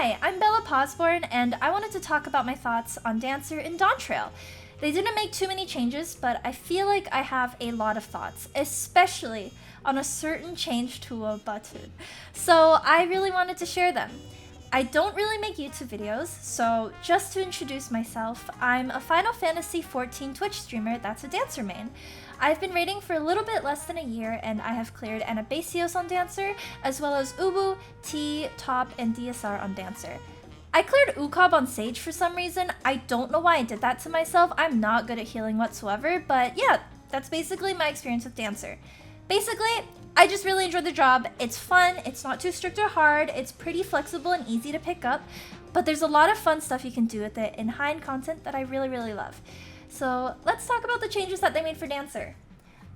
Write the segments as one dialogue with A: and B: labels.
A: Hi, I'm Bella Posborn, and I wanted to talk about my thoughts on Dancer in Dawntrail. They didn't make too many changes, but I feel like I have a lot of thoughts, especially on a certain change to a button. So I really wanted to share them. I don't really make YouTube videos, so just to introduce myself, I'm a Final Fantasy XIV Twitch streamer that's a Dancer main. I've been raiding for a little bit less than a year, and I have cleared Anabasios on Dancer, as well as Ubu, T, Top, and DSR on Dancer. I cleared Ukab on Sage for some reason. I don't know why I did that to myself. I'm not good at healing whatsoever, but yeah, that's basically my experience with Dancer. Basically, I just really enjoyed the job. It's fun, it's not too strict or hard, it's pretty flexible and easy to pick up, but there's a lot of fun stuff you can do with it in high-end content that I really love. So let's talk about the changes that they made for Dancer.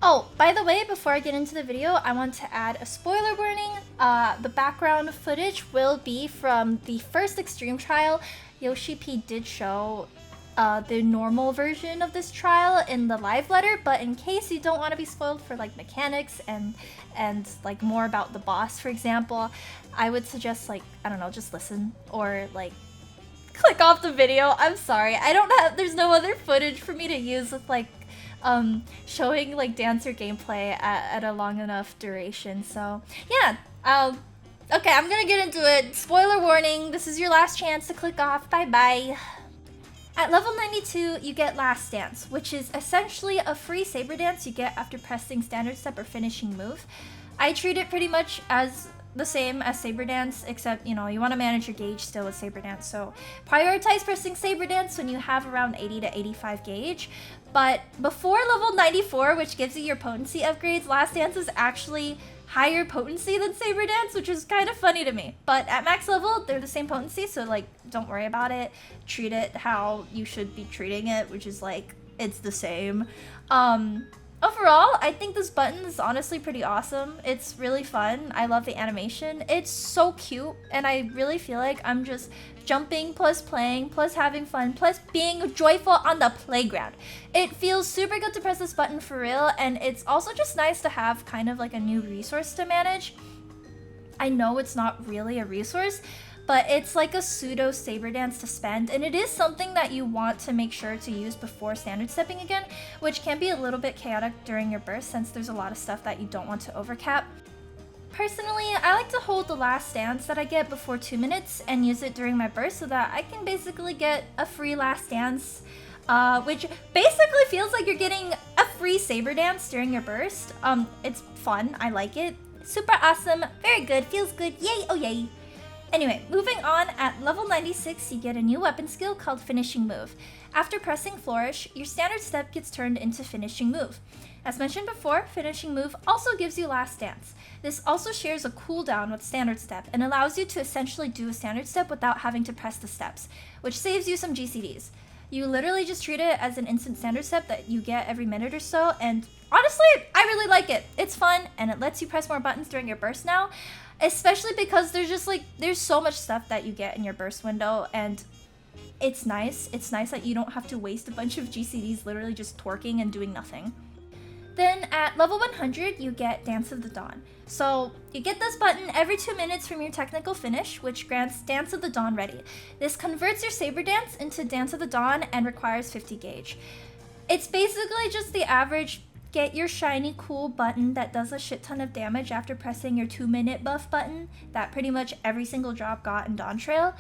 A: Oh, by the way, before I get into the video, I want to add a spoiler warning. The background footage will be from the first Extreme trial. Yoshi P did show the normal version of this trial in the live letter, but in case you don't want to be spoiled for like mechanics and like more about the boss, for example, I would suggest like, I don't know, just listen or like click off the video. I'm sorry, there's no other footage for me to use with like showing like Dancer gameplay at a long enough duration. So yeah, okay, I'm gonna get into it. Spoiler warning, this is your last chance to click off. Bye bye. At level 92, you get Last Dance, which is essentially a free saber dance you get after pressing standard step or finishing move. I treat it pretty much as the same as saber dance, except you know you want to manage your gauge still with saber dance, so prioritize pressing saber dance when you have around 80 to 85 gauge. But before level 94, which gives you your potency upgrades, Last Dance is actually higher potency than saber dance, which is kind of funny to me. But at max level, they're the same potency, so like don't worry about it. Treat it how you should be treating it, which is like it's the same. Overall, I think this button is honestly pretty awesome. It's really fun. I love the animation. It's so cute, and I really feel like I'm just jumping plus playing plus having fun plus being joyful on the playground. It feels super good to press this button for real, and it's also just nice to have kind of like a new resource to manage. I know it's not really a resource, but it's like a pseudo saber dance to spend, and it is something that you want to make sure to use before standard stepping again, which can be a little bit chaotic during your burst since there's a lot of stuff that you don't want to overcap. Personally, I like to hold the last dance that I get before 2 minutes and use it during my burst so that I can basically get a free last dance, which basically feels like you're getting a free saber dance during your burst. It's fun, I like it. Super awesome, very good, feels good, yay, oh yay. Anyway, moving on, at level 96, you get a new weapon skill called Finishing Move. After pressing Flourish, your standard step gets turned into Finishing Move. As mentioned before, Finishing Move also gives you Last Dance. This also shares a cooldown with standard step and allows you to essentially do a standard step without having to press the steps, which saves you some GCDs. You literally just treat it as an instant standard step that you get every minute or so, and honestly, I really like it. It's fun, and it lets you press more buttons during your burst now. Especially because there's so much stuff that you get in your burst window, and it's nice. It's nice that you don't have to waste a bunch of GCDs literally just twerking and doing nothing. Then at level 100, you get Dance of the Dawn. So you get this button every 2 minutes from your technical finish, which grants Dance of the Dawn ready. This converts your saber dance into Dance of the Dawn and requires 50 gauge. It's basically just the average get your shiny cool button that does a shit ton of damage after pressing your 2-minute buff button that pretty much every single drop got in Dawntrail.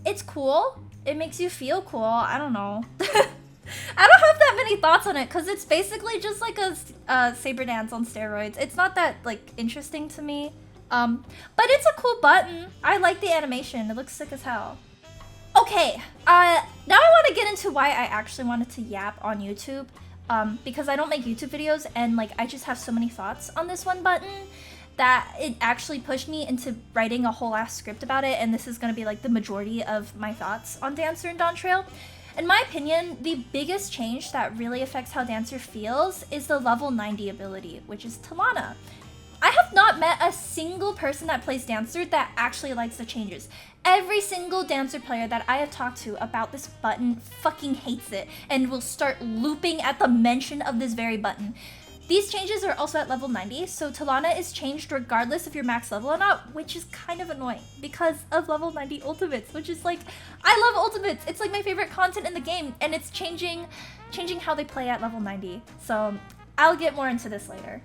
A: It's cool. It makes you feel cool. I don't know. I don't have that many thoughts on it because it's basically just like a saber dance on steroids. It's not that like interesting to me, but it's a cool button. I like the animation. It looks sick as hell. Okay, now I want to get into why I actually wanted to yap on YouTube. Because I don't make YouTube videos, and like I just have so many thoughts on this one button that it actually pushed me into writing a whole ass script about it, and this is going to be like the majority of my thoughts on Dancer and Dawntrail. In my opinion, the biggest change that really affects how Dancer feels is the level 90 ability, which is Tillana. I have not met a single person that plays Dancer that actually likes the changes. Every single Dancer player that I have talked to about this button fucking hates it and will start looping at the mention of this very button. These changes are also at level 90, so Tillana is changed regardless if you're max level or not, which is kind of annoying because of level 90 ultimates, which is like, I love ultimates. It's like my favorite content in the game, and it's changing how they play at level 90. So I'll get more into this later.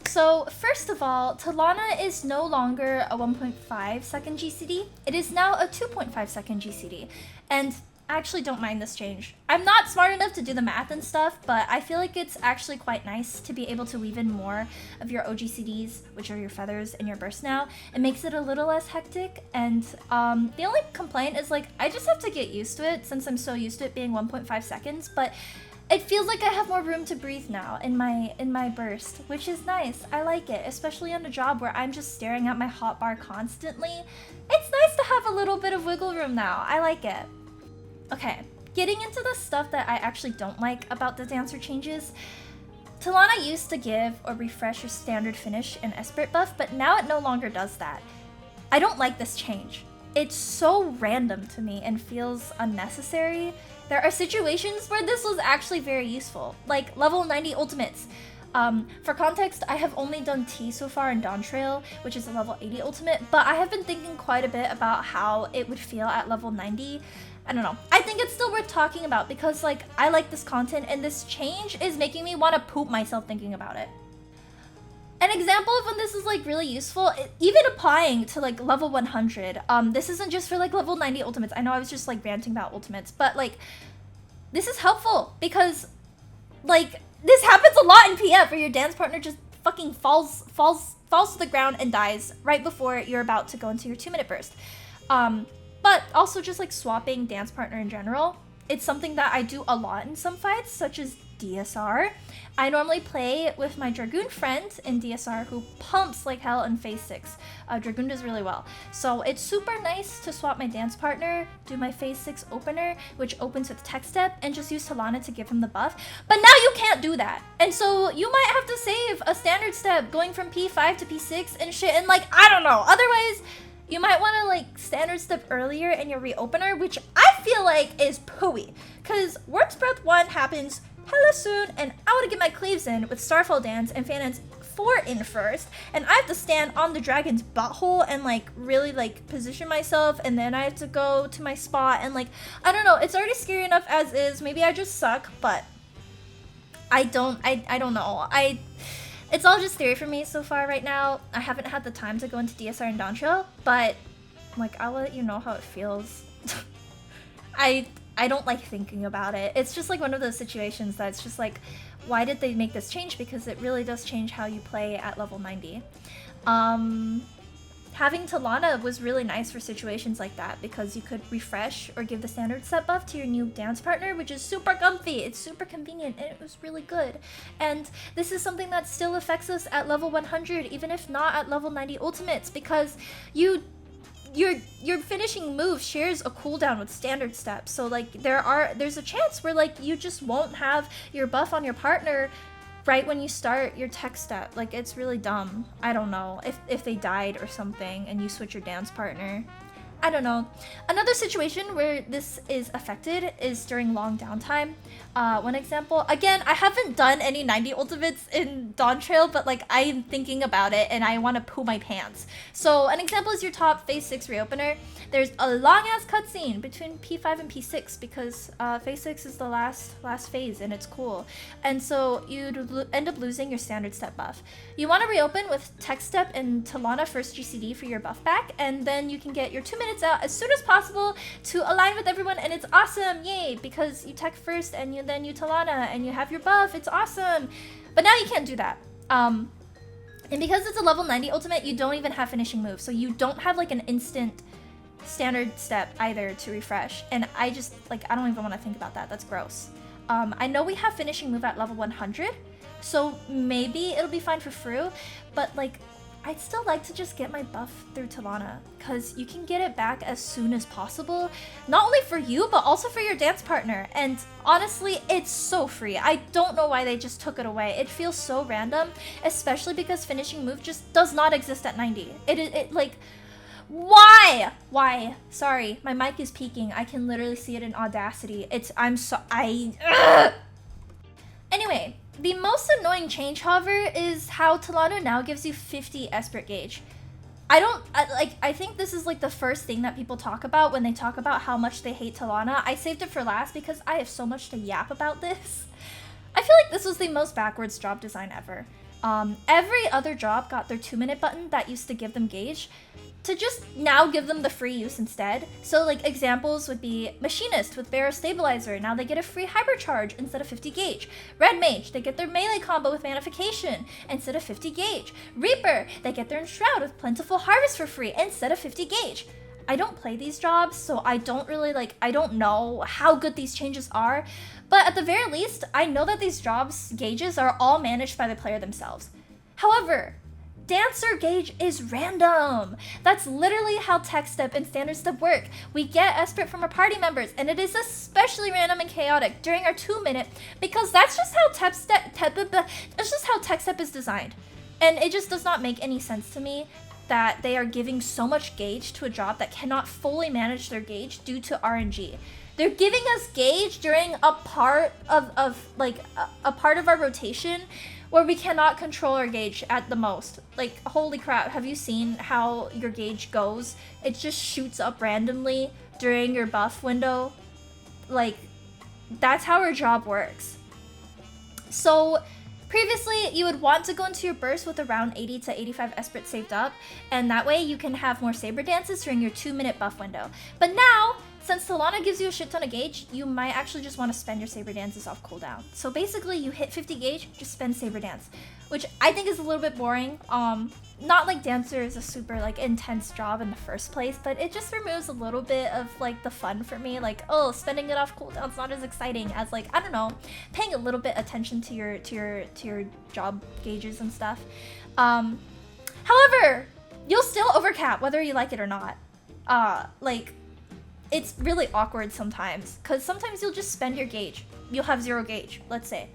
A: So first of all, Tillana is no longer a 1.5 second GCD. It is now a 2.5 second GCD. And I actually don't mind this change. I'm not smart enough to do the math and stuff, but I feel like it's actually quite nice to be able to weave in more of your OGCDs, which are your feathers, in your burst now. It makes it a little less hectic, and the only complaint is like, I just have to get used to it since I'm so used to it being 1.5 seconds, but it feels like I have more room to breathe now in my burst, which is nice. I like it, especially on a job where I'm just staring at my hotbar constantly. It's nice to have a little bit of wiggle room now. I like it. Okay, getting into the stuff that I actually don't like about the dancer changes. Tillana used to give or refresh your standard finish and Esprit buff, but now it no longer does that. I don't like this change. It's so random to me and feels unnecessary. There are situations where this was actually very useful, like level 90 ultimates. For context, I have only done T so far in Dawntrail, which is a level 80 ultimate, but I have been thinking quite a bit about how it would feel at level 90. I don't know. I think it's still worth talking about because like I like this content and this change is making me want to poop myself thinking about it. An example of when this is like really useful, even applying to like level 100. This isn't just for like level 90 ultimates. I know I was just like ranting about ultimates, but like this is helpful because like this happens a lot in PF where your dance partner just fucking falls to the ground and dies right before you're about to go into your 2-minute burst. But also just like swapping dance partner in general. It's something that I do a lot in some fights, such as DSR. I normally play with my Dragoon friend in DSR who pumps like hell in phase 6. Dragoon does really well. So it's super nice to swap my dance partner, do my phase 6 opener, which opens with tech step, and just use Tillana to give him the buff. But now you can't do that. And so you might have to save a standard step going from P5 to P6 and shit, and like, I don't know. Otherwise, you might want to like standard step earlier in your reopener, which I feel like is pooey. Because Worm's Breath 1 happens hella soon, and I want to get my cleaves in with Starfall Dance and Fan Dance 4 in first, and I have to stand on the dragon's butthole and like really like position myself, and then I have to go to my spot, and like, I don't know, it's already scary enough as is. Maybe I just suck, but I don't know. It's all just theory for me so far right now. I haven't had the time to go into DSR and Dawntrail, but like I'll let you know how it feels. I don't like thinking about it. It's just like one of those situations that's just like, why did they make this change? Because it really does change how you play at level 90. Having Tillana was really nice for situations like that because you could refresh or give the standard set buff to your new dance partner, which is super comfy. It's super convenient and it was really good. And this is something that still affects us at level 100, even if not at level 90 ultimates, because your finishing move shares a cooldown with standard steps. So like there's a chance where like you just won't have your buff on your partner right when you start your tech step. Like, it's really dumb. I don't know if they died or something and you switch your dance partner. I don't know. Another situation where this is affected is during long downtime. One example, again, I haven't done any 90 ultimates in Dawntrail, but like I'm thinking about it and I want to poo my pants. So an example is your top phase 6 reopener. There's a long ass cutscene between P5 and P6 because phase 6 is the last phase and it's cool. And so you'd end up losing your standard step buff. You want to reopen with tech step and Tillana first GCD for your buff back, and then you can get your 2 minutes out as soon as possible to align with everyone, and it's awesome, yay, because you tech first and then you Tillana and you have your buff. It's awesome. But now you can't do that. And because it's a level 90 ultimate, you don't even have finishing moves, so you don't have like an instant standard step either to refresh, and I just like, I don't even want to think about that. That's gross. I know we have finishing move at level 100, so maybe it'll be fine for Fru, but like I'd still like to just get my buff through Tillana, because you can get it back as soon as possible, not only for you, but also for your dance partner. And honestly, it's so free. I don't know why they just took it away. It feels so random, especially because finishing move just does not exist at 90. It like, why? Sorry, my mic is peaking. I can literally see it in Audacity. Anyway, the most annoying change, however, is how Tillana now gives you 50 Esprit gauge. I think this is like the first thing that people talk about when they talk about how much they hate Tillana. I saved it for last because I have so much to yap about this. I feel like this was the most backwards job design ever. Every other job got their 2-minute button that used to give them gauge to just now give them the free use instead. So like examples would be Machinist with Barrow Stabilizer. Now they get a free Hypercharge instead of 50 gauge. Red Mage, they get their melee combo with Manification instead of 50 gauge. Reaper, they get their Enshroud with Plentiful Harvest for free instead of 50 gauge. I don't play these jobs, so I don't really I don't know how good these changes are. But at the very least, I know that these jobs gauges are all managed by the player themselves. However, Dancer gauge is random. That's literally how Tech Step and Standard Step work. We get Esprit from our party members, and it is especially random and chaotic during our 2-minute because that's just how Tech Step is designed. And it just does not make any sense to me that they are giving so much gauge to a job that cannot fully manage their gauge due to RNG. They're giving us gauge during a part of a part of our rotation where we cannot control our gauge at the most. Like, holy crap, have you seen how your gauge goes? It just shoots up randomly during your buff window. Like, that's how our job works. So previously, you would want to go into your burst with around 80 to 85 Esprit saved up, and that way you can have more Saber Dances during your 2-minute buff window. But now, since Tillana gives you a shit ton of gauge, you might actually just want to spend your Saber Dances off cooldown. So basically, you hit 50 gauge, just spend Saber Dance, which I think is a little bit boring. Not like Dancer is a super intense job in the first place, but it just removes a little bit of the fun for me. Like, oh, spending it off cooldown's not as exciting as I don't know, paying a little bit attention to your job gauges and stuff. However, you'll still overcap whether you like it or not. It's really awkward sometimes, because sometimes you'll just spend your gauge. You'll have 0 gauge, let's say.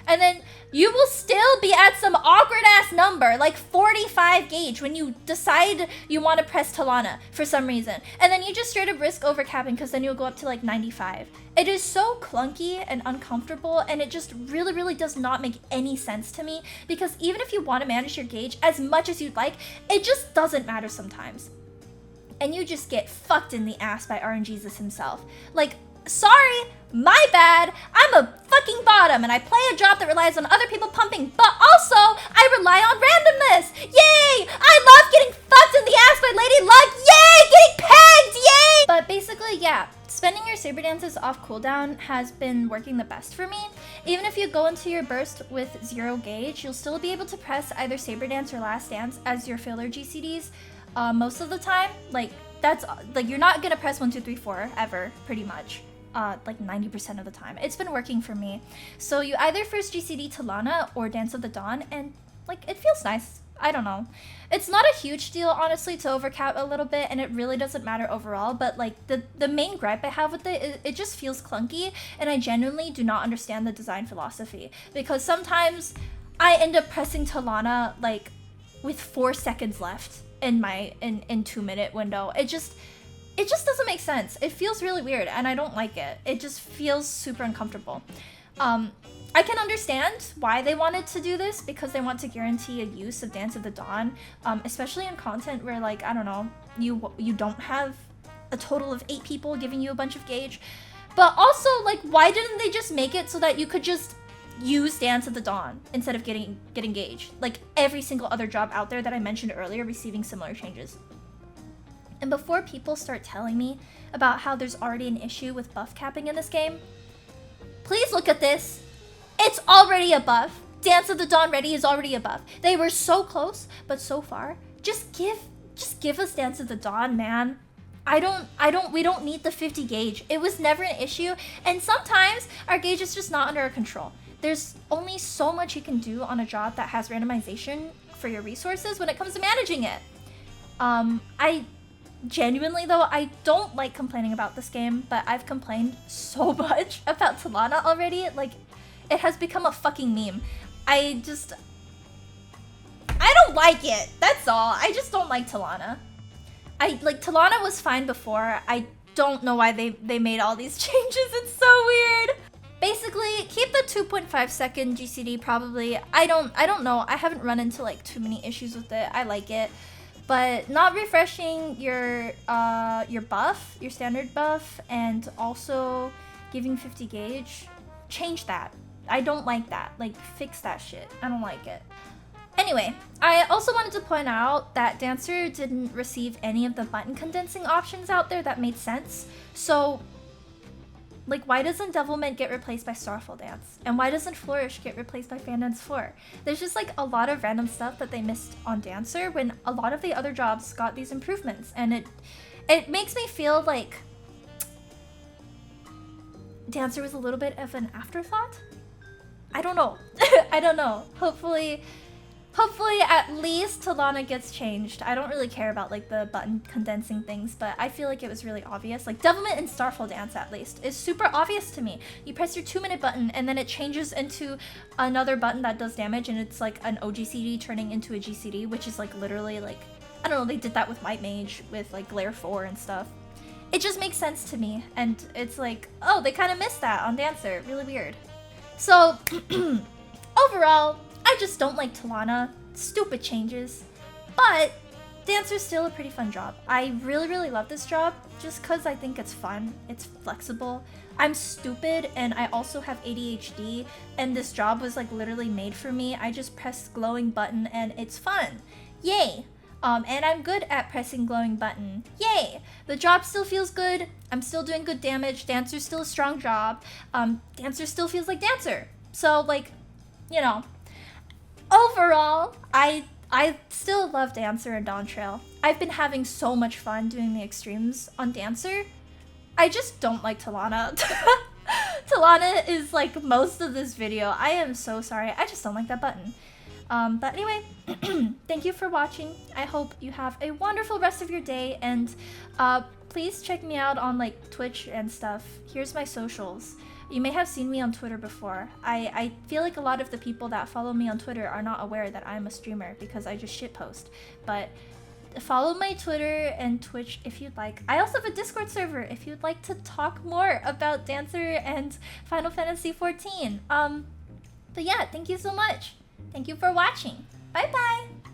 A: And then you will still be at some awkward-ass number, like 45 gauge, when you decide you want to press Tillana for some reason. And then you just straight up risk overcapping, because then you'll go up to 95. It is so clunky and uncomfortable, and it just really, really does not make any sense to me, because even if you want to manage your gauge as much as you'd like, it just doesn't matter sometimes. And you just get fucked in the ass by RNGesus himself. Sorry, my bad, I'm a fucking bottom and I play a job that relies on other people pumping, but also I rely on randomness. Yay! I love getting fucked in the ass by Lady Luck. Yay! Getting pegged. Yay! But basically, yeah, spending your Saber Dances off cooldown has been working the best for me. Even if you go into your burst with 0 gauge, you'll still be able to press either Saber Dance or Last Dance as your filler GCDs. Most of the time, that's you're not gonna press 1, 2, 3, 4 ever, pretty much. 90% of the time. It's been working for me. So you either first GCD Tillana or Dance of the Dawn, and it feels nice. I don't know. It's not a huge deal, honestly, to overcap a little bit, and it really doesn't matter overall, but the main gripe I have with it is it just feels clunky, and I genuinely do not understand the design philosophy, because sometimes I end up pressing Tillana with 4 seconds left in my 2-minute window. It just doesn't make sense. It feels really weird, and I don't like it. It just feels super uncomfortable. I can understand why they wanted to do this, because they want to guarantee a use of Dance of the Dawn, especially in content where I don't know, you don't have a total of 8 people giving you a bunch of gauge. But also, why didn't they just make it so that you could just use Dance of the Dawn instead of getting gauge, like every single other job out there that I mentioned earlier receiving similar changes? And before people start telling me about how there's already an issue with buff capping in this game, please look at this. It's already a buff. Dance of the Dawn Ready is already a buff. They were so close, but so far, just give us Dance of the Dawn, man. We don't need the 50 gauge. It was never an issue, and sometimes our gauge is just not under our control. There's only so much you can do on a job that has randomization for your resources when it comes to managing it. I genuinely, though, I don't like complaining about this game, but I've complained so much about Tillana already. It has become a fucking meme. I don't like it. That's all. I just don't like Tillana. Tillana was fine before. I don't know why they made all these changes. It's so weird. Basically, keep the 2.5 second GCD probably. I don't know. I haven't run into like too many issues with it. I like it. But not refreshing your buff, your standard buff, and also giving 50 gauge. Change that. I don't like that. Like, fix that shit. I don't like it. Anyway, I also wanted to point out that Dancer didn't receive any of the button condensing options out there that made sense. So, like, why doesn't Devilment get replaced by Starfall Dance? And why doesn't Flourish get replaced by Fan Dance 4? There's just like a lot of random stuff that they missed on Dancer when a lot of the other jobs got these improvements. And it makes me feel like Dancer was a little bit of an afterthought? I don't know. I don't know. Hopefully at least Tillana gets changed. I don't really care about like the button condensing things, but I feel like it was really obvious. Like Devilment and Starfall Dance at least is super obvious to me. You press your 2-minute button and then it changes into another button that does damage, and it's like an OGCD turning into a GCD, which is like literally like, I don't know, they did that with White Mage with like Glare 4 and stuff. It just makes sense to me, and it's like, oh, they kind of missed that on Dancer. Really weird. So overall, I just don't like Tillana. Stupid changes. But Dancer's still a pretty fun job. I really love this job just because I think it's fun. It's flexible. I'm stupid and I also have ADHD, and this job was like literally made for me. I just press glowing button and it's fun. Yay! And I'm good at pressing glowing button. Yay! The job still feels good. I'm still doing good damage. Dancer's still a strong job. Dancer still feels like Dancer. So like, you know, overall, I still love Dancer and Dawntrail. I've been having so much fun doing the extremes on Dancer. I just don't like Tillana. Tillana is like most of this video. I am so sorry. I just don't like that button. But anyway, thank you for watching. I hope you have a wonderful rest of your day, and please check me out on like Twitch and stuff. Here's my socials. You may have seen me on Twitter before. I feel like a lot of the people that follow me on Twitter are not aware that I'm a streamer because I just shitpost. But follow my Twitter and Twitch if you'd like. I also have a Discord server if you'd like to talk more about Dancer and Final Fantasy XIV. But yeah, thank you so much. Thank you for watching. Bye bye!